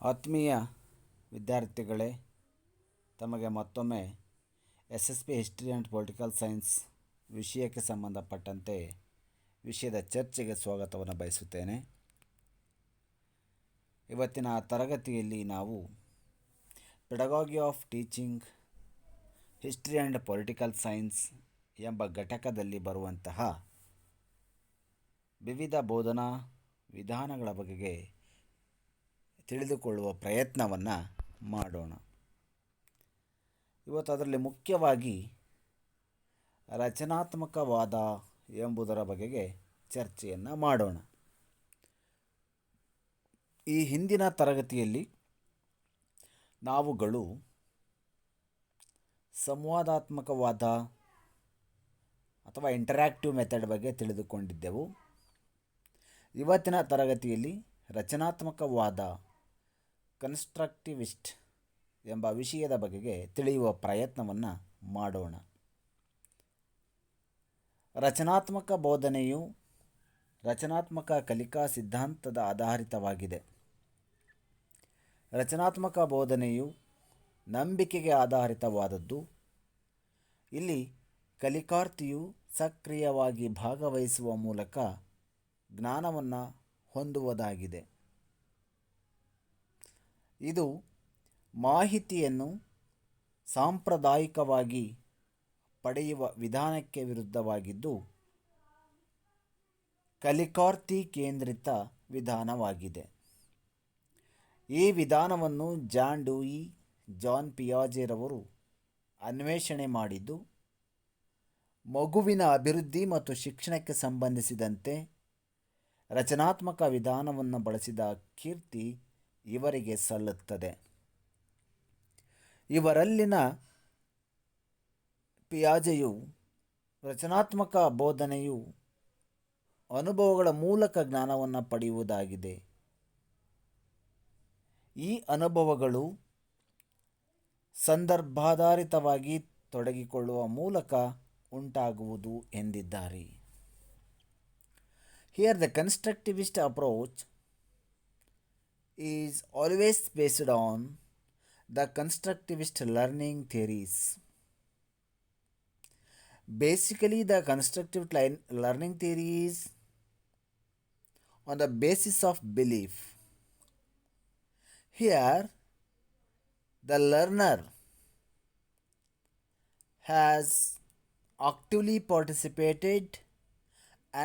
ಆತ್ಮೀಯ ವಿದ್ಯಾರ್ಥಿಗಳೇ, ತಮಗೆ ಮತ್ತೊಮ್ಮೆ SSP history and political science ವಿಷಯಕ್ಕೆ ಸಂಬಂಧಪಟ್ಟಂತೆ ವಿಷಯದ ಚರ್ಚೆಗೆ ಸ್ವಾಗತವನ್ನು ಬಯಸುತ್ತೇನೆ. ಇವತ್ತಿನ ತರಗತಿಯಲ್ಲಿ ನಾವು ಪೆಡಗಾಗಿ of teaching history and political science ಎಂಬ ಘಟಕದಲ್ಲಿ ಬರುವಂತಹ ವಿವಿಧ ಬೋಧನಾ ವಿಧಾನಗಳ ಬಗೆಗೆ ತಿಳಿದುಕೊಳ್ಳುವ ಪ್ರಯತ್ನವನ್ನು ಮಾಡೋಣ. ಇವತ್ತು ಅದರಲ್ಲಿ ಮುಖ್ಯವಾಗಿ ರಚನಾತ್ಮಕವಾದ ಎಂಬುದರ ಬಗೆಗೆ ಚರ್ಚೆಯನ್ನು ಮಾಡೋಣ. ಈ ಹಿಂದಿನ ತರಗತಿಯಲ್ಲಿ ನಾವುಗಳು ಸಂವಾದಾತ್ಮಕವಾದ ಅಥವಾ ಇಂಟರ್ಯಾಕ್ಟಿವ್ ಮೆಥಡ್ ಬಗ್ಗೆ ತಿಳಿದುಕೊಂಡಿದ್ದೆವು. ಇವತ್ತಿನ ತರಗತಿಯಲ್ಲಿ ರಚನಾತ್ಮಕವಾದ ಕನ್ಸ್ಟ್ರಕ್ಟಿವಿಸ್ಟ್ ಎಂಬ ವಿಷಯದ ಬಗೆಗೆ ತಿಳಿಯುವ ಪ್ರಯತ್ನವನ್ನು ಮಾಡೋಣ. ರಚನಾತ್ಮಕ ಬೋಧನೆಯು ರಚನಾತ್ಮಕ ಕಲಿಕಾ ಸಿದ್ಧಾಂತದ ಆಧಾರಿತವಾಗಿದೆ. ರಚನಾತ್ಮಕ ಬೋಧನೆಯು ನಂಬಿಕೆಗೆ ಆಧಾರಿತವಾದದ್ದು. ಇಲ್ಲಿ ಕಲಿಕಾರ್ಥಿಯು ಸಕ್ರಿಯವಾಗಿ ಭಾಗವಹಿಸುವ ಮೂಲಕ ಜ್ಞಾನವನ್ನು ಹೊಂದುವುದಾಗಿದೆ. ಇದು ಮಾಹಿತಿಯನ್ನು ಸಾಂಪ್ರದಾಯಿಕವಾಗಿ ಪಡೆಯುವ ವಿಧಾನಕ್ಕೆ ವಿರುದ್ಧವಾಗಿದ್ದು ಕಲಿಕಾರ್ಥಿ ಕೇಂದ್ರಿತ ವಿಧಾನವಾಗಿದೆ. ಈ ವಿಧಾನವನ್ನು ಜಾನ್ ಪಿಯಾಜೆರವರು ಅನ್ವೇಷಣೆ ಮಾಡಿದ್ದು ಮಗುವಿನ ಅಭಿವೃದ್ಧಿ ಮತ್ತು ಶಿಕ್ಷಣಕ್ಕೆ ಸಂಬಂಧಿಸಿದಂತೆ ರಚನಾತ್ಮಕ ವಿಧಾನವನ್ನು ಬಳಸಿದ ಕೀರ್ತಿ ಇವರಿಗೆ ಸಲ್ಲುತ್ತದೆ. ಇವರಲ್ಲಿನ ಪಿಯಾಜೆಯು ರಚನಾತ್ಮಕ ಬೋಧನೆಯು ಅನುಭವಗಳ ಮೂಲಕ ಜ್ಞಾನವನ್ನು ಪಡೆಯುವುದಾಗಿದೆ. ಈ ಅನುಭವಗಳು ಸಂದರ್ಭಾಧಾರಿತವಾಗಿ ತೊಡಗಿಕೊಳ್ಳುವ ಮೂಲಕ ಉಂಟಾಗುವುದು ಎಂದಿದ್ದಾರೆ. Here the constructivist approach is always based on the constructivist learning theories. Basically, the constructive learning theory is on the basis of belief. Here, the learner has actively participated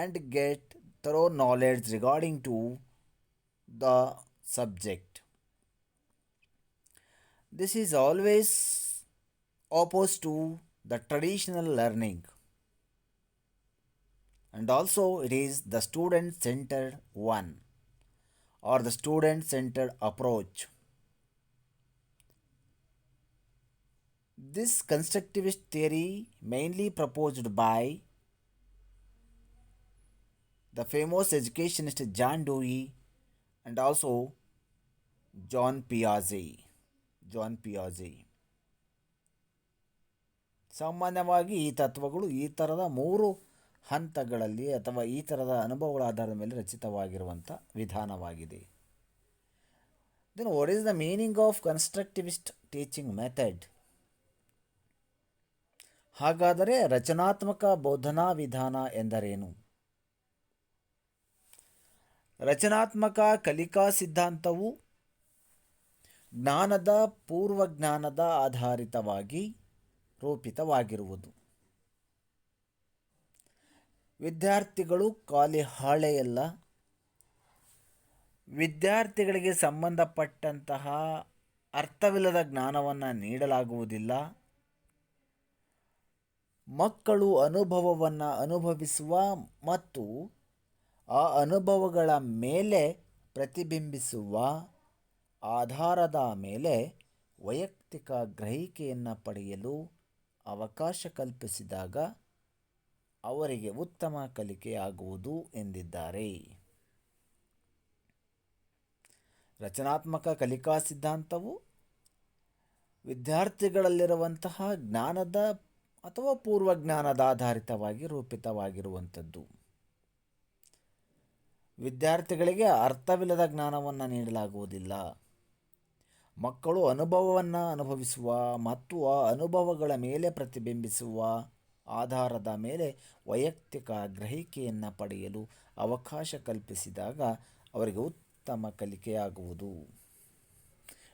and get thorough knowledge regarding to the subject. This is always opposed to the traditional learning, and also it is the student-centered one or the student-centered approach. This constructivist theory mainly proposed by the famous educationist John Dewey and also John Piaget. ಸಾಮಾನ್ಯವಾಗಿ ಈ ತತ್ವಗಳು ಈ ಥರದ 3 ಹಂತಗಳಲ್ಲಿ ಅಥವಾ ಈ ಥರದ ಅನುಭವಗಳ ಆಧಾರದ ಮೇಲೆ ರಚಿತವಾಗಿರುವಂಥ ವಿಧಾನವಾಗಿದೆ. Then what is the meaning of constructivist teaching method? ಹಾಗಾದರೆ ರಚನಾತ್ಮಕ ಬೋಧನಾ ವಿಧಾನ ಎಂದರೇನು? ರಚನಾತ್ಮಕ ಕಲಿಕಾ ಸಿದ್ಧಾಂತವು ಜ್ಞಾನದ ಪೂರ್ವಜ್ಞಾನದ ಆಧಾರಿತವಾಗಿ ರೂಪಿತವಾಗಿರುವುದು. ವಿದ್ಯಾರ್ಥಿಗಳು ಖಾಲಿ ಹಾಳೆಯಲ್ಲ. ವಿದ್ಯಾರ್ಥಿಗಳಿಗೆ ಸಂಬಂಧಪಟ್ಟಂತಹ ಅರ್ಥವಿಲ್ಲದ ಜ್ಞಾನವನ್ನು ನೀಡಲಾಗುವುದಿಲ್ಲ. ಮಕ್ಕಳು ಅನುಭವವನ್ನು ಅನುಭವಿಸುವ ಮತ್ತು ಆ ಅನುಭವಗಳ ಮೇಲೆ ಪ್ರತಿಬಿಂಬಿಸುವ ಆಧಾರದ ಮೇಲೆ ವೈಯಕ್ತಿಕ ಗ್ರಹಿಕೆಯನ್ನು ಪಡೆಯಲು ಅವಕಾಶ ಕಲ್ಪಿಸಿದಾಗ ಅವರಿಗೆ ಉತ್ತಮ ಕಲಿಕೆಯಾಗುವುದು ಎಂದಿದ್ದಾರೆ. ರಚನಾತ್ಮಕ ಕಲಿಕಾ ಸಿದ್ಧಾಂತವು ವಿದ್ಯಾರ್ಥಿಗಳಲ್ಲಿರುವಂತಹ ಜ್ಞಾನದ ಅಥವಾ ಪೂರ್ವಜ್ಞಾನದ ಆಧಾರಿತವಾಗಿ ರೂಪಿತವಾಗಿರುವಂಥದ್ದು. ವಿದ್ಯಾರ್ಥಿಗಳಿಗೆ ಅರ್ಥವಿಲ್ಲದ ಜ್ಞಾನವನ್ನು ನೀಡಲಾಗುವುದಿಲ್ಲ. ಮಕ್ಕಳು ಅನುಭವವನ್ನು ಅನುಭವಿಸುವ ಮತ್ತು ಆ ಅನುಭವಗಳ ಮೇಲೆ ಪ್ರತಿಬಿಂಬಿಸುವ ಆಧಾರದ ಮೇಲೆ ವೈಯಕ್ತಿಕ ಗ್ರಹಿಕೆಯನ್ನು ಪಡೆಯಲು ಅವಕಾಶ ಕಲ್ಪಿಸಿದಾಗ ಅವರಿಗೆ ಉತ್ತಮ ಕಲಿಕೆಯಾಗುವುದು.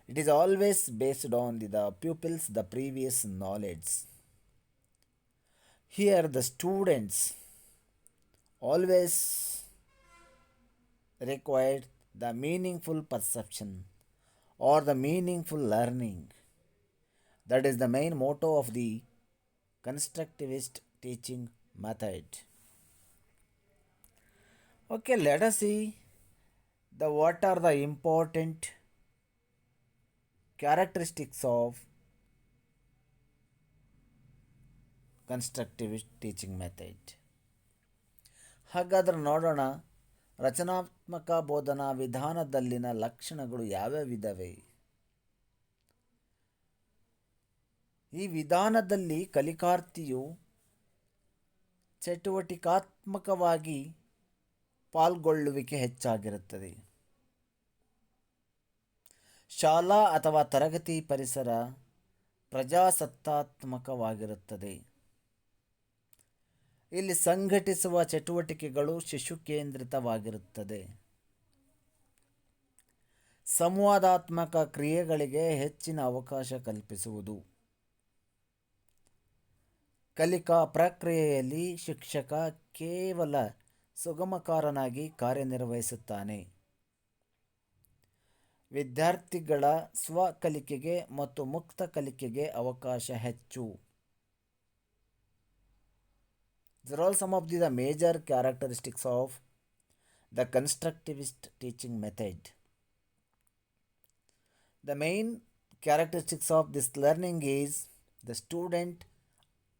It is always based on the pupils the previous knowledge. Here the students always required the meaningful perception or the meaningful learning. That is the main motto of the constructivist teaching method. Okay, let us see what are the important characteristics of constructivist teaching method. ಹಾಗಾದ್ರೆ ನೋಡೋಣ, ರಚನಾತ್ಮಕ ಬೋಧನಾ ವಿಧಾನದಲ್ಲಿನ ಲಕ್ಷಣಗಳು ಯಾವ್ಯಾವಿದ್ದಾವೆ. ಈ ವಿಧಾನದಲ್ಲಿ ಕಲಿಕಾರ್ಥಿಯು ಚಟುವಟಿಕಾತ್ಮಕವಾಗಿ ಪಾಲ್ಗೊಳ್ಳುವಿಕೆ ಹೆಚ್ಚಾಗಿರುತ್ತದೆ. ಶಾಲಾ ಅಥವಾ ತರಗತಿ ಪರಿಸರ ಪ್ರಜಾಸತ್ತಾತ್ಮಕವಾಗಿರುತ್ತದೆ. ಇಲ್ಲಿ ಸಂಘಟಿಸುವ ಚಟುವಟಿಕೆಗಳು ಶಿಶು ಕೇಂದ್ರಿತವಾಗಿರುತ್ತದೆ. ಸಂವಾದಾತ್ಮಕ ಕ್ರಿಯೆಗಳಿಗೆ ಹೆಚ್ಚಿನ ಅವಕಾಶ ಕಲ್ಪಿಸುವುದು. ಕಲಿಕಾ ಪ್ರಕ್ರಿಯೆಯಲ್ಲಿ ಶಿಕ್ಷಕ ಕೇವಲ ಸುಗಮಕಾರನಾಗಿ ಕಾರ್ಯನಿರ್ವಹಿಸುತ್ತಾನೆ. ವಿದ್ಯಾರ್ಥಿಗಳ ಸ್ವಕಲಿಕೆಗೆ ಮತ್ತು ಮುಕ್ತ ಕಲಿಕೆಗೆ ಅವಕಾಶ ಹೆಚ್ಚು. These are all some of the major characteristics of the constructivist teaching method. The main characteristics of this learning is the student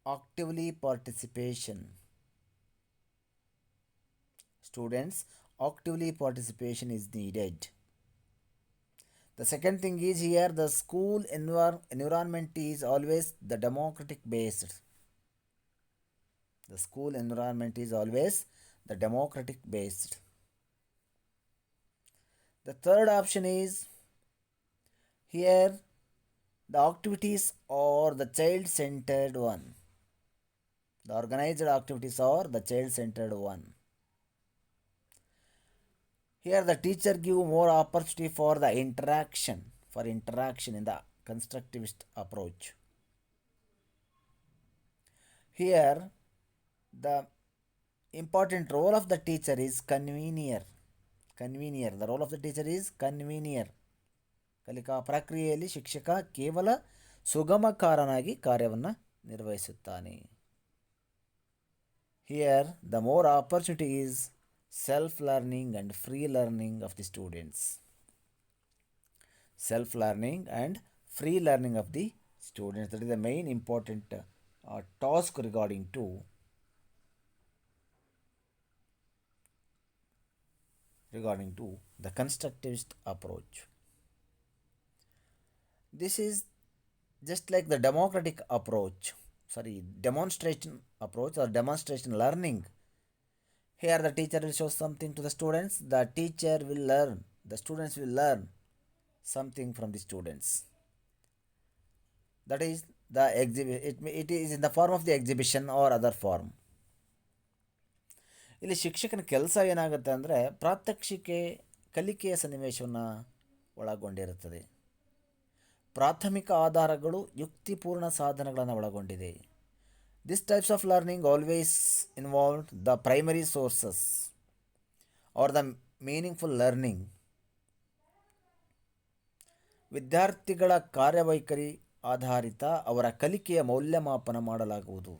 actively participation. Students actively participation is needed. The second thing is here the school environment is always the democratic based. The school environment is always the democratic based. The third option is here the activities are the child-centered one. The organized activities are the child-centered one. Here the teacher give more opportunity for the interaction in the constructivist approach. Here the important role of the teacher is convener. The role of the teacher is convener. ಕಲಿಕಾ ಪ್ರಕ್ರಿಯೆಯಲ್ಲಿ ಶಿಕ್ಷಕ ಕೇವಲ ಸುಗಮಕಾರನಾಗಿ ಕಾರ್ಯವನ್ನು ನಿರ್ವಹಿಸುತ್ತಾನೆ. Here the more opportunity is self-learning and free learning of the students. Self-learning and free learning of the students. That is the main important task regarding to the constructivist approach. This is just like the demonstration approach or demonstration learning. Here the teacher will show something to the students, the teacher will learn, the students will learn something from the students. That is the it is in the form of the exhibition or other form. ಇಲ್ಲಿ ಶಿಕ್ಷಕನ ಕೆಲಸ ಏನಾಗುತ್ತೆ ಅಂದರೆ ಪ್ರಾತ್ಯಕ್ಷಿಕೆ ಕಲಿಕೆಯ ಸನ್ನಿವೇಶವನ್ನು ಒಳಗೊಂಡಿರುತ್ತದೆ. ಪ್ರಾಥಮಿಕ ಆಧಾರಗಳು ಯುಕ್ತಿಪೂರ್ಣ ಸಾಧನಗಳನ್ನು ಒಳಗೊಂಡಿದೆ. These types of learning always involved the primary sources or the meaningful learning. ವಿದ್ಯಾರ್ಥಿಗಳ ಕಾರ್ಯವೈಖರಿ ಆಧಾರಿತ ಅವರ ಕಲಿಕೆಯ ಮೌಲ್ಯಮಾಪನ ಮಾಡಲಾಗುವುದು.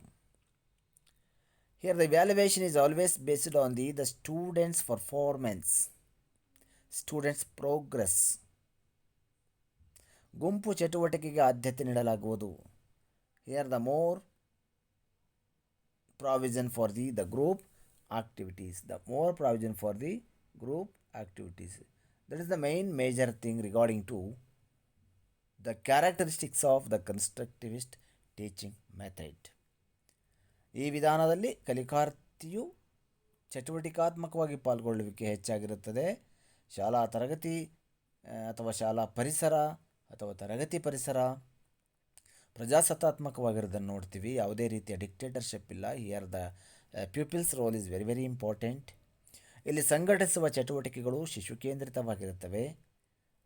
Here the evaluation is always based on the student's performance, student's progress. ಗುಂಪು ಚಟುವಟಿಕೆಗೆ ಆದ್ಯತೆ ನೀಡಲಾಗುವುದು. Here the more provision for the group activities. That is the main major thing regarding to the characteristics of the constructivist teaching method. ಈ ವಿಧಾನದಲ್ಲಿ ಕಲಿಕಾರ್ಥಿಯು ಚಟುವಟಿಕಾತ್ಮಕವಾಗಿ ಪಾಲ್ಗೊಳ್ಳುವಿಕೆ ಹೆಚ್ಚಾಗಿರುತ್ತದೆ. ಶಾಲಾ ತರಗತಿ ಅಥವಾ ಶಾಲಾ ಪರಿಸರ ಅಥವಾ ತರಗತಿ ಪರಿಸರ ಪ್ರಜಾಸತ್ತಾತ್ಮಕವಾಗಿರೋದನ್ನು ನೋಡ್ತೀವಿ. ಯಾವುದೇ ರೀತಿಯ ಡಿಕ್ಟೇಟರ್ಶಿಪ್ ಇಲ್ಲ. Here the pupils role is very very important. ಇಲ್ಲಿ ಸಂಘಟಿಸುವ ಚಟುವಟಿಕೆಗಳು ಶಿಶು ಕೇಂದ್ರಿತವಾಗಿರುತ್ತವೆ.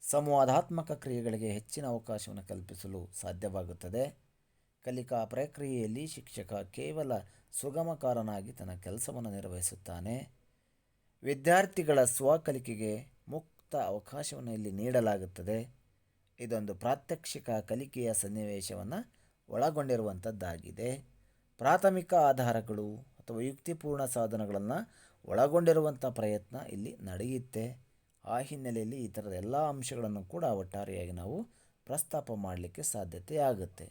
ಸಂವಾದಾತ್ಮಕ ಕ್ರಿಯೆಗಳಿಗೆ ಹೆಚ್ಚಿನ ಅವಕಾಶವನ್ನು ಕಲ್ಪಿಸಲು ಸಾಧ್ಯವಾಗುತ್ತದೆ. ಕಲಿಕಾ ಪ್ರಕ್ರಿಯೆಯಲ್ಲಿ ಶಿಕ್ಷಕ ಕೇವಲ ಸುಗಮಕಾರನಾಗಿ ತನ್ನ ಕೆಲಸವನ್ನು ನಿರ್ವಹಿಸುತ್ತಾನೆ. ವಿದ್ಯಾರ್ಥಿಗಳ ಸ್ವಕಲಿಕೆಗೆ ಮುಕ್ತ ಅವಕಾಶವನ್ನು ಇಲ್ಲಿ ನೀಡಲಾಗುತ್ತದೆ. ಇದೊಂದು ಪ್ರಾತ್ಯಕ್ಷಿಕ ಕಲಿಕೆಯ ಸನ್ನಿವೇಶವನ್ನು ಒಳಗೊಂಡಿರುವಂಥದ್ದಾಗಿದೆ. ಪ್ರಾಥಮಿಕ ಆಧಾರಗಳು ಅಥವಾ ಯುಕ್ತಿಪೂರ್ಣ ಸಾಧನಗಳನ್ನು ಒಳಗೊಂಡಿರುವಂಥ ಪ್ರಯತ್ನ ಇಲ್ಲಿ ನಡೆಯುತ್ತೆ. ಆ ಹಿನ್ನೆಲೆಯಲ್ಲಿ ಈ ಥರದ ಎಲ್ಲ ಅಂಶಗಳನ್ನು ಕೂಡ ಒಟ್ಟಾರೆಯಾಗಿ ನಾವು ಪ್ರಸ್ತಾಪ ಮಾಡಲಿಕ್ಕೆ ಸಾಧ್ಯತೆ ಆಗುತ್ತೆ.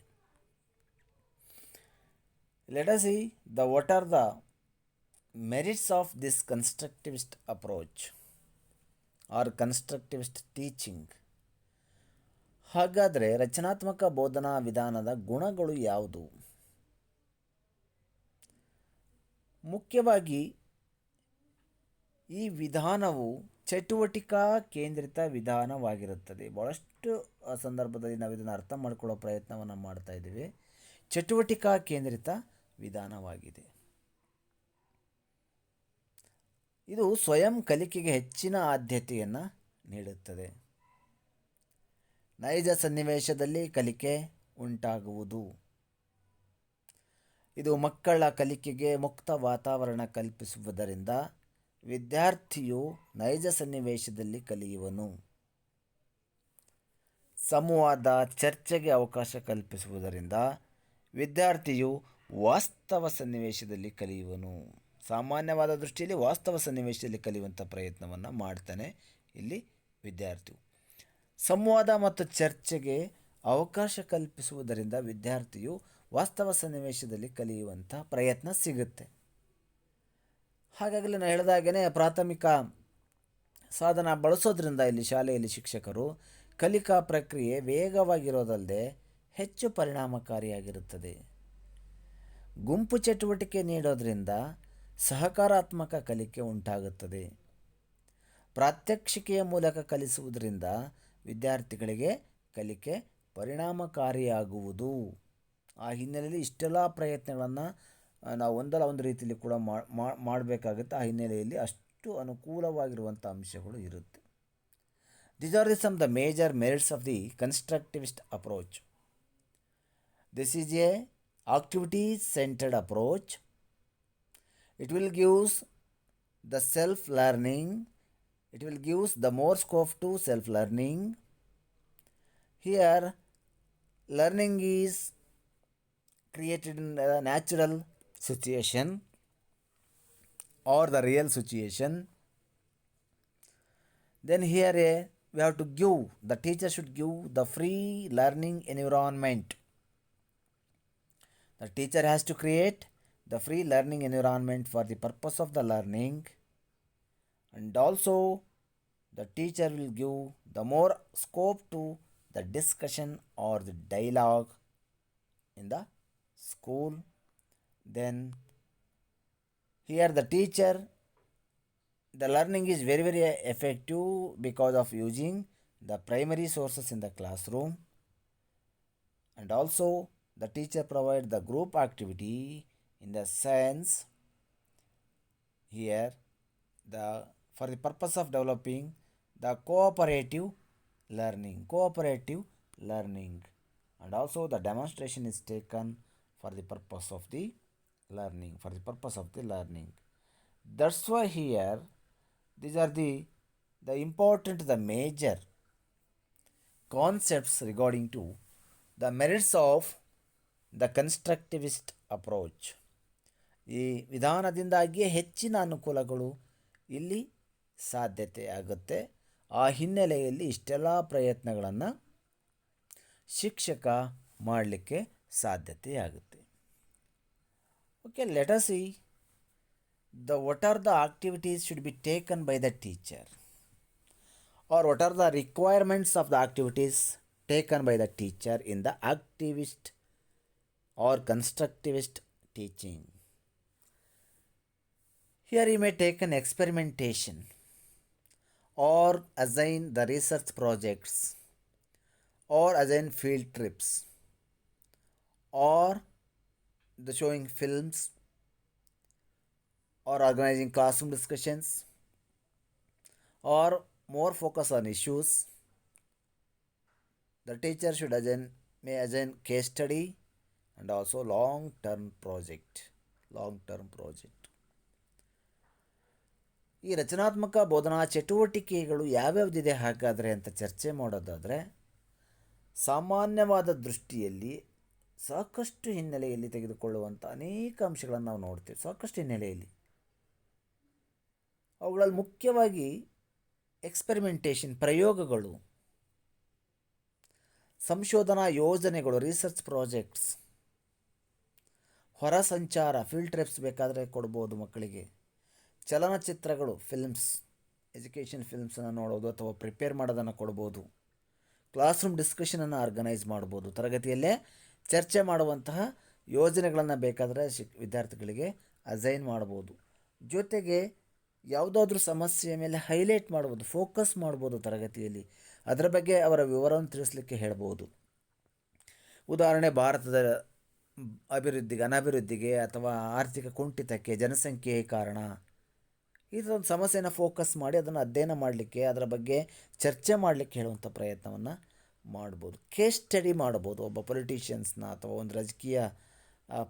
Let us see what are the merits of this constructivist approach or constructivist teaching. ಹಾಗಾದರೆ ರಚನಾತ್ಮಕ ಬೋಧನಾ ವಿಧಾನದ ಗುಣಗಳು ಯಾವುದು? ಮುಖ್ಯವಾಗಿ ಈ ವಿಧಾನವು ಚಟುವಟಿಕಾ ಕೇಂದ್ರಿತ ವಿಧಾನವಾಗಿರುತ್ತದೆ. ಭಾಳಷ್ಟು ಸಂದರ್ಭದಲ್ಲಿ ನಾವು ಇದನ್ನು ಅರ್ಥ ಮಾಡಿಕೊಳ್ಳೋ ಪ್ರಯತ್ನವನ್ನು ಮಾಡ್ತಾ ಇದ್ದೀವಿ. ಚಟುವಟಿಕಾ ಕೇಂದ್ರಿತ ವಿಧಾನವಾಗಿದೆ. ಇದು ಸ್ವಯಂ ಕಲಿಕೆಗೆ ಹೆಚ್ಚಿನ ಆದ್ಯತೆಯನ್ನು ನೀಡುತ್ತದೆ. ನೈಜ ಸನ್ನಿವೇಶದಲ್ಲಿ ಕಲಿಕೆ ಉಂಟಾಗುವುದು. ಇದು ಮಕ್ಕಳ ಕಲಿಕೆಗೆ ಮುಕ್ತ ವಾತಾವರಣ ಕಲ್ಪಿಸುವುದರಿಂದ ವಿದ್ಯಾರ್ಥಿಯು ನೈಜ ಸನ್ನಿವೇಶದಲ್ಲಿ ಕಲಿಯುವನು. ಸಂವಾದ ಚರ್ಚೆಗೆ ಅವಕಾಶ ಕಲ್ಪಿಸುವುದರಿಂದ ವಿದ್ಯಾರ್ಥಿಯು ವಾಸ್ತವ ಸನ್ನಿವೇಶದಲ್ಲಿ ಕಲಿಯುವನು. ಸಾಮಾನ್ಯವಾದ ದೃಷ್ಟಿಯಲ್ಲಿ ವಾಸ್ತವ ಸನ್ನಿವೇಶದಲ್ಲಿ ಕಲಿಯುವಂಥ ಪ್ರಯತ್ನವನ್ನು ಮಾಡ್ತಾನೆ ಇಲ್ಲಿ ವಿದ್ಯಾರ್ಥಿಯು. ಸಂವಾದ ಮತ್ತು ಚರ್ಚೆಗೆ ಅವಕಾಶ ಕಲ್ಪಿಸುವುದರಿಂದ ವಿದ್ಯಾರ್ಥಿಯು ವಾಸ್ತವ ಸನ್ನಿವೇಶದಲ್ಲಿ ಕಲಿಯುವಂಥ ಪ್ರಯತ್ನ ಸಿಗುತ್ತೆ. ಹಾಗಾಗಿ ನಾನು ಹೇಳಿದಾಗೇ ಪ್ರಾಥಮಿಕ ಸಾಧನ ಬಳಸೋದ್ರಿಂದ ಇಲ್ಲಿ ಶಾಲೆಯಲ್ಲಿ ಶಿಕ್ಷಕರು ಕಲಿಕಾ ಪ್ರಕ್ರಿಯೆ ವೇಗವಾಗಿರೋದಲ್ಲದೆ ಹೆಚ್ಚು ಪರಿಣಾಮಕಾರಿಯಾಗಿರುತ್ತದೆ. ಗುಂಪು ಚಟುವಟಿಕೆ ನೀಡೋದ್ರಿಂದ ಸಹಕಾರಾತ್ಮಕ ಕಲಿಕೆ ಉಂಟಾಗುತ್ತದೆ. ಪ್ರಾತ್ಯಕ್ಷಿಕೆಯ ಮೂಲಕ ಕಲಿಸುವುದರಿಂದ ವಿದ್ಯಾರ್ಥಿಗಳಿಗೆ ಕಲಿಕೆ ಪರಿಣಾಮಕಾರಿಯಾಗುವುದು. ಆ ಹಿನ್ನೆಲೆಯಲ್ಲಿ ಇಷ್ಟೆಲ್ಲ ಪ್ರಯತ್ನಗಳನ್ನು ನಾವು ಒಂದಲ್ಲ ಒಂದು ರೀತಿಯಲ್ಲಿ ಕೂಡ ಮಾಡಬೇಕಾಗುತ್ತೆ. ಆ ಹಿನ್ನೆಲೆಯಲ್ಲಿ ಅಷ್ಟು ಅನುಕೂಲವಾಗಿರುವಂಥ ಅಂಶಗಳು ಇರುತ್ತೆ. These are some of the major merits of the constructivist approach. This is a activity-centered approach. It will give the self-learning. It will give the more scope to self-learning. Here, learning is created in a natural situation or the real situation. Then here we have to give, the teacher should give the free learning environment. The teacher has to create the free learning environment for the purpose of the learning, and also the teacher will give the more scope to the discussion or the dialogue in the school. Then here the teacher, the learning is very very effective because of using the primary sources in the classroom, and also the teacher provides the group activity in the sense here for the purpose of developing the cooperative learning, and also the demonstration is taken for the purpose of the learning. That's why here these are the important, the major concepts regarding to the merits of the constructivist approach. ಈ ವಿಧಾನದಿಂದಾಗಿಯೇ ಹೆಚ್ಚಿನ ಅನುಕೂಲಗಳು ಇಲ್ಲಿ ಸಾಧ್ಯತೆ ಆಗುತ್ತೆ. ಆ ಹಿನ್ನೆಲೆಯಲ್ಲಿ ಇಷ್ಟೆಲ್ಲ ಪ್ರಯತ್ನಗಳನ್ನು ಶಿಕ್ಷಕ ಮಾಡಲಿಕ್ಕೆ ಸಾಧ್ಯತೆಯಾಗುತ್ತೆ. Okay, let us see what are the activities should be taken by the teacher, or what are the requirements of the activities taken by the teacher in the activist or constructivist teaching. Here you may take an experimentation or assign the research projects or assign field trips, or the showing films, or organizing classroom discussions, or more focus on issues. The teacher should may assign case study and also long term project. ಈ ರಚನಾತ್ಮಕ ಬೋಧನಾ ಚಟುವಟಿಕೆಗಳು ಯಾವ್ಯಾವುದಿದೆ ಹಾಗಾದರೆ ಅಂತ ಚರ್ಚೆ ಮಾಡೋದಾದರೆ, ಸಾಮಾನ್ಯವಾದ ದೃಷ್ಟಿಯಲ್ಲಿ ಸಾಕಷ್ಟು ಹಿನ್ನೆಲೆಯಲ್ಲಿ ತೆಗೆದುಕೊಳ್ಳುವಂಥ ಅನೇಕ ಅಂಶಗಳನ್ನು ನಾವು ನೋಡ್ತೀವಿ. ಸಾಕಷ್ಟು ಹಿನ್ನೆಲೆಯಲ್ಲಿ ಅವುಗಳಲ್ಲಿ ಮುಖ್ಯವಾಗಿ ಎಕ್ಸ್ಪೆರಿಮೆಂಟೇಷನ್, ಪ್ರಯೋಗಗಳು, ಸಂಶೋಧನಾ ಯೋಜನೆಗಳು, ರಿಸರ್ಚ್ ಪ್ರಾಜೆಕ್ಟ್ಸ್, ಹೊರ ಸಂಚಾರ, ಫೀಲ್ಡ್ ಟ್ರಿಪ್ಸ್ ಬೇಕಾದರೆ ಕೊಡ್ಬೋದು ಮಕ್ಕಳಿಗೆ, ಚಲನಚಿತ್ರಗಳು, ಫಿಲ್ಮ್ಸ್, ಎಜುಕೇಷನ್ ಫಿಲ್ಮ್ಸನ್ನು ನೋಡೋದು ಅಥವಾ ಪ್ರಿಪೇರ್ ಮಾಡೋದನ್ನು ಕೊಡ್ಬೋದು, ಕ್ಲಾಸ್ ರೂಮ್ ಡಿಸ್ಕಷನನ್ನು ಆರ್ಗನೈಸ್ ಮಾಡ್ಬೋದು, ತರಗತಿಯಲ್ಲೇ ಚರ್ಚೆ ಮಾಡುವಂತಹ ಯೋಜನೆಗಳನ್ನು ಬೇಕಾದರೆ ವಿದ್ಯಾರ್ಥಿಗಳಿಗೆ ಅಸೈನ್ ಮಾಡ್ಬೋದು. ಜೊತೆಗೆ ಯಾವುದಾದ್ರೂ ಸಮಸ್ಯೆಯ ಮೇಲೆ ಹೈಲೈಟ್ ಮಾಡ್ಬೋದು, ಫೋಕಸ್ ಮಾಡ್ಬೋದು ತರಗತಿಯಲ್ಲಿ, ಅದರ ಬಗ್ಗೆ ಅವರ ವಿವರವನ್ನು ತಿಳಿಸ್ಲಿಕ್ಕೆ ಹೇಳ್ಬೋದು. ಉದಾಹರಣೆ, ಭಾರತದ ಅಭಿವೃದ್ಧಿಗೆ, ಅನಭಿವೃದ್ಧಿಗೆ ಅಥವಾ ಆರ್ಥಿಕ ಕುಂಠಿತಕ್ಕೆ ಜನಸಂಖ್ಯೆಯೇ ಕಾರಣ, ಈ ಥರದ ಸಮಸ್ಯೆನ ಫೋಕಸ್ ಮಾಡಿ ಅದನ್ನು ಅಧ್ಯಯನ ಮಾಡಲಿಕ್ಕೆ, ಅದರ ಬಗ್ಗೆ ಚರ್ಚೆ ಮಾಡಲಿಕ್ಕೆ ಹೇಳುವಂಥ ಪ್ರಯತ್ನವನ್ನು ಮಾಡ್ಬೋದು. ಕೇಸ್ ಸ್ಟಡಿ ಮಾಡ್ಬೋದು. ಒಬ್ಬ ಪೊಲಿಟಿಷಿಯನ್ಸ್ನ ಅಥವಾ ಒಂದು ರಾಜಕೀಯ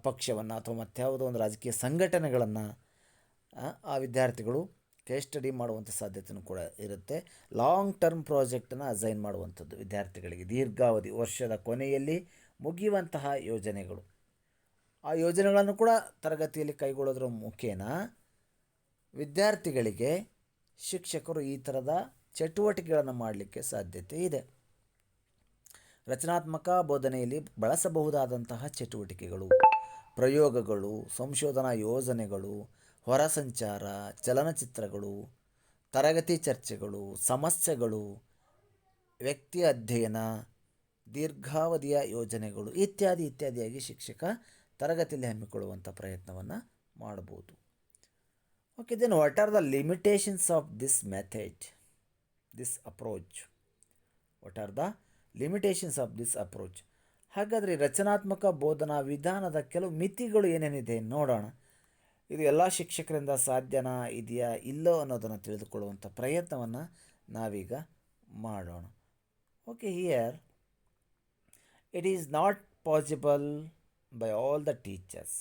ಪಕ್ಷವನ್ನು ಅಥವಾ ಮತ್ಯಾವುದೋ ಒಂದು ರಾಜಕೀಯ ಸಂಘಟನೆಗಳನ್ನು ಆ ವಿದ್ಯಾರ್ಥಿಗಳು ಕೇಸ್ ಸ್ಟಡಿ ಮಾಡುವಂಥ ಸಾಧ್ಯತೆಯೂ ಕೂಡ ಇರುತ್ತೆ. ಲಾಂಗ್ ಟರ್ಮ್ ಪ್ರಾಜೆಕ್ಟನ್ನು ಅಸೈನ್ ಮಾಡುವಂಥದ್ದು ವಿದ್ಯಾರ್ಥಿಗಳಿಗೆ, ದೀರ್ಘಾವಧಿ, ವರ್ಷದ ಕೊನೆಯಲ್ಲಿ ಮುಗಿಯುವಂತಹ ಯೋಜನೆಗಳು. ಆ ಯೋಜನೆಗಳನ್ನು ಕೂಡ ತರಗತಿಯಲ್ಲಿ ಕೈಗೊಳ್ಳೋದ್ರ ಮುಖೇನ ವಿದ್ಯಾರ್ಥಿಗಳಿಗೆ ಶಿಕ್ಷಕರು ಈ ಥರದ ಚಟುವಟಿಕೆಗಳನ್ನು ಮಾಡಲಿಕ್ಕೆ ಸಾಧ್ಯತೆ ಇದೆ. ರಚನಾತ್ಮಕ ಬೋಧನೆಯಲ್ಲಿ ಬಳಸಬಹುದಾದಂತಹ ಚಟುವಟಿಕೆಗಳು, ಪ್ರಯೋಗಗಳು, ಸಂಶೋಧನಾ ಯೋಜನೆಗಳು, ಹೊರ ಸಂಚಾರ, ಚಲನಚಿತ್ರಗಳು, ತರಗತಿ ಚರ್ಚೆಗಳು, ಸಮಸ್ಯೆಗಳು, ವ್ಯಕ್ತಿ ಅಧ್ಯಯನ, ದೀರ್ಘಾವಧಿಯ ಯೋಜನೆಗಳು ಇತ್ಯಾದಿಯಾಗಿ ಶಿಕ್ಷಕ ತರಗತಿಯಲ್ಲಿ ಹಮ್ಮಿಕೊಳ್ಳುವಂಥ ಪ್ರಯತ್ನವನ್ನು ಮಾಡ್ಬೋದು. Okay, then what are the limitations of this method, this approach? What are the limitations of this approach? ಹಾಗಾದರೆ ರಚನಾತ್ಮಕ ಬೋಧನಾ ವಿಧಾನದ ಕೆಲವು ಮಿತಿಗಳು ಏನೇನಿದೆ ನೋಡೋಣ. ಇದು ಎಲ್ಲ ಶಿಕ್ಷಕರಿಂದ ಸಾಧ್ಯನಾ, ಇದೆಯಾ, ಇಲ್ಲೋ ಅನ್ನೋದನ್ನು ತಿಳಿದುಕೊಳ್ಳುವಂಥ ಪ್ರಯತ್ನವನ್ನು ನಾವೀಗ ಮಾಡೋಣ. Okay, here it is not possible by all the teachers,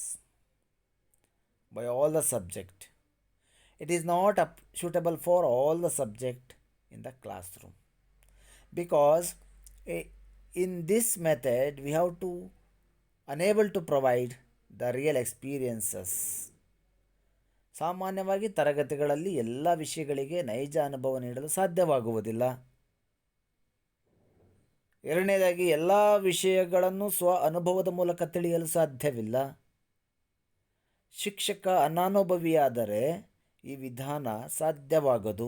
by all the subject. It is not suitable for all the subject in the classroom, because in this method we have to unable to provide the real experiences. ಸಾಮಾನ್ಯವಾಗಿ ತರಗತಿಗಳಲ್ಲಿ ಎಲ್ಲ ವಿಷಯಗಳಿಗೆ ನೈಜ ಅನುಭವ ನೀಡಲು ಸಾಧ್ಯವಾಗುವುದಿಲ್ಲ. ಎರಡನೇದಾಗಿ ಎಲ್ಲ ವಿಷಯಗಳನ್ನು ಸ್ವ ಅನುಭವದ ಮೂಲಕ ತಿಳಿಯಲು ಸಾಧ್ಯವಿಲ್ಲ. ಶಿಕ್ಷಕ ಅನಾನುಭವಿಯಾದರೆ ಈ ವಿಧಾನ ಸಾಧ್ಯವಾಗದು.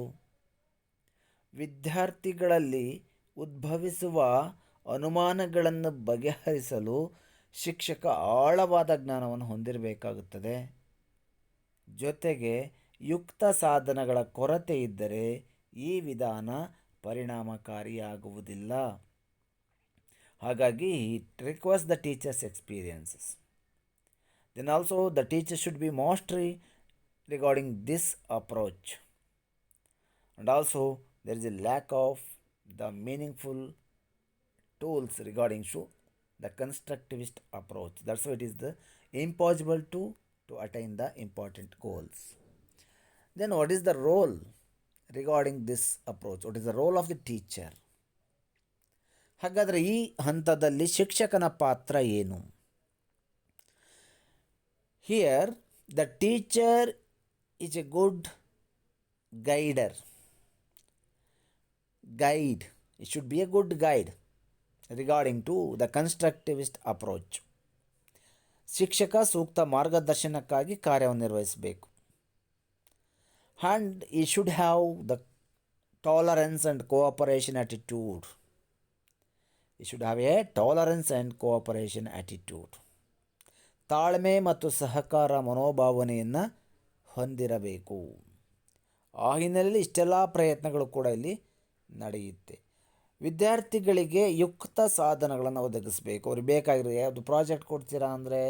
ವಿದ್ಯಾರ್ಥಿಗಳಲ್ಲಿ ಉದ್ಭವಿಸುವ ಅನುಮಾನಗಳನ್ನು ಬಗೆಹರಿಸಲು ಶಿಕ್ಷಕ ಆಳವಾದ ಜ್ಞಾನವನ್ನು ಹೊಂದಿರಬೇಕಾಗುತ್ತದೆ. ಜೊತೆಗೆ ಯುಕ್ತ ಸಾಧನಗಳ ಕೊರತೆ ಇದ್ದರೆ ಈ ವಿಧಾನ ಪರಿಣಾಮಕಾರಿಯಾಗುವುದಿಲ್ಲ. ಹಾಗಾಗಿ it requires the teachers experiences. Then also the teacher should be mastery regarding this approach, and also there is a lack of the meaningful tools regarding the constructivist approach. That's why it is the impossible to attain the important goals. Then what is the role regarding this approach? What is the role of the teacher? ಹಾಗಾದರೆ ಈ ಹಂತದಲ್ಲಿ ಶಿಕ್ಷಕನ ಪಾತ್ರ ಏನು? Here the teacher is a good guide. It should be a good guide regarding to the constructivist approach. ಶಿಕ್ಷಕ ಸೂಕ್ತ ಮಾರ್ಗದರ್ಶನಕ್ಕಾಗಿ ಕಾರ್ಯವನ್ನು ನಿರ್ವಹಿಸಬೇಕು. And he should have the tolerance and cooperation attitude. He should have a tolerance and cooperation attitude. ತಾಳ್ಮೆ ಮತ್ತು ಸಹಕಾರ ಮನೋಭಾವನೆಯನ್ನು ಹೊಂದಿರಬೇಕು. ಆ ಹಿನ್ನೆಲೆಯಲ್ಲಿ ಇಷ್ಟೆಲ್ಲ ಪ್ರಯತ್ನಗಳು ಕೂಡ ಇಲ್ಲಿ ನಡೆಯುತ್ತೆ. ವಿದ್ಯಾರ್ಥಿಗಳಿಗೆ ಯುಕ್ತ ಸಾಧನಗಳನ್ನು ಒದಗಿಸಬೇಕು. ಅವ್ರಿಗೆ ಬೇಕಾಗಿರೋ ಯಾವುದು ಪ್ರಾಜೆಕ್ಟ್ ಕೊಡ್ತೀರಾ ಅಂದರೆ,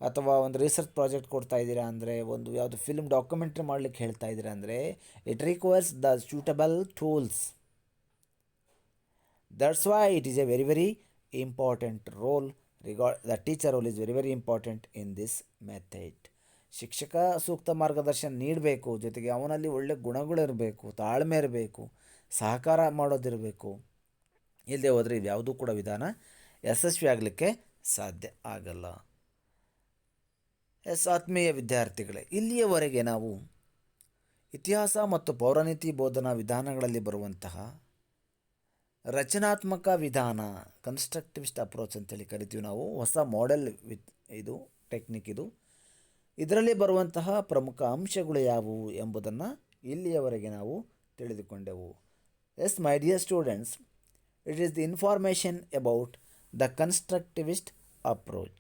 ಅಥವಾ ಒಂದು ರಿಸರ್ಚ್ ಪ್ರಾಜೆಕ್ಟ್ ಕೊಡ್ತಾ ಇದ್ದೀರಾ ಅಂದರೆ, ಒಂದು ಯಾವುದು ಫಿಲ್ಮ್ ಡಾಕ್ಯುಮೆಂಟ್ರಿ ಮಾಡಲಿಕ್ಕೆ ಹೇಳ್ತಾ ಇದ್ದೀರಾ ಅಂದರೆ, it requires the suitable tools. That's why it is A very very important role. The teacher role is very very important in this method. ಶಿಕ್ಷಕ ಸೂಕ್ತ ಮಾರ್ಗದರ್ಶನ ನೀಡಬೇಕು, ಜೊತೆಗೆ ಅವನಲ್ಲಿ ಒಳ್ಳೆ ಗುಣಗಳಿರಬೇಕು, ತಾಳ್ಮೆ ಇರಬೇಕು, ಸಹಕಾರ ಮಾಡೋದಿರಬೇಕು. ಇಲ್ಲದೆ ಹೋದರೆ ಇದ್ಯಾವುದೂ ಕೂಡ ವಿಧಾನ ಯಶಸ್ವಿ ಆಗಲಿಕ್ಕೆ ಸಾಧ್ಯ ಆಗಲ್ಲ. ಆತ್ಮೀಯ ವಿದ್ಯಾರ್ಥಿಗಳೇ, ಇಲ್ಲಿಯವರೆಗೆ ನಾವು ಇತಿಹಾಸ ಮತ್ತು ಪೌರಾಣಿತಿ ಬೋಧನಾ ವಿಧಾನಗಳಲ್ಲಿ ಬರುವಂತಹ ರಚನಾತ್ಮಕ ವಿಧಾನ, ಕನ್ಸ್ಟ್ರಕ್ಟಿವಿಸ್ಟ್ ಅಪ್ರೋಚ್ ಅಂತೇಳಿ ಕರಿತೀವಿ ನಾವು, ಹೊಸ ಮಾಡೆಲ್ ಇದು ಟೆಕ್ನಿಕ್ ಇದು. ಇದರಲ್ಲಿ ಬರುವಂತಹ ಪ್ರಮುಖ ಅಂಶಗಳು ಯಾವುವು ಎಂಬುದನ್ನು ಇಲ್ಲಿಯವರೆಗೆ ನಾವು ತಿಳಿದುಕೊಂಡೆವು. Yes my dear students, it is the information about the constructivist approach.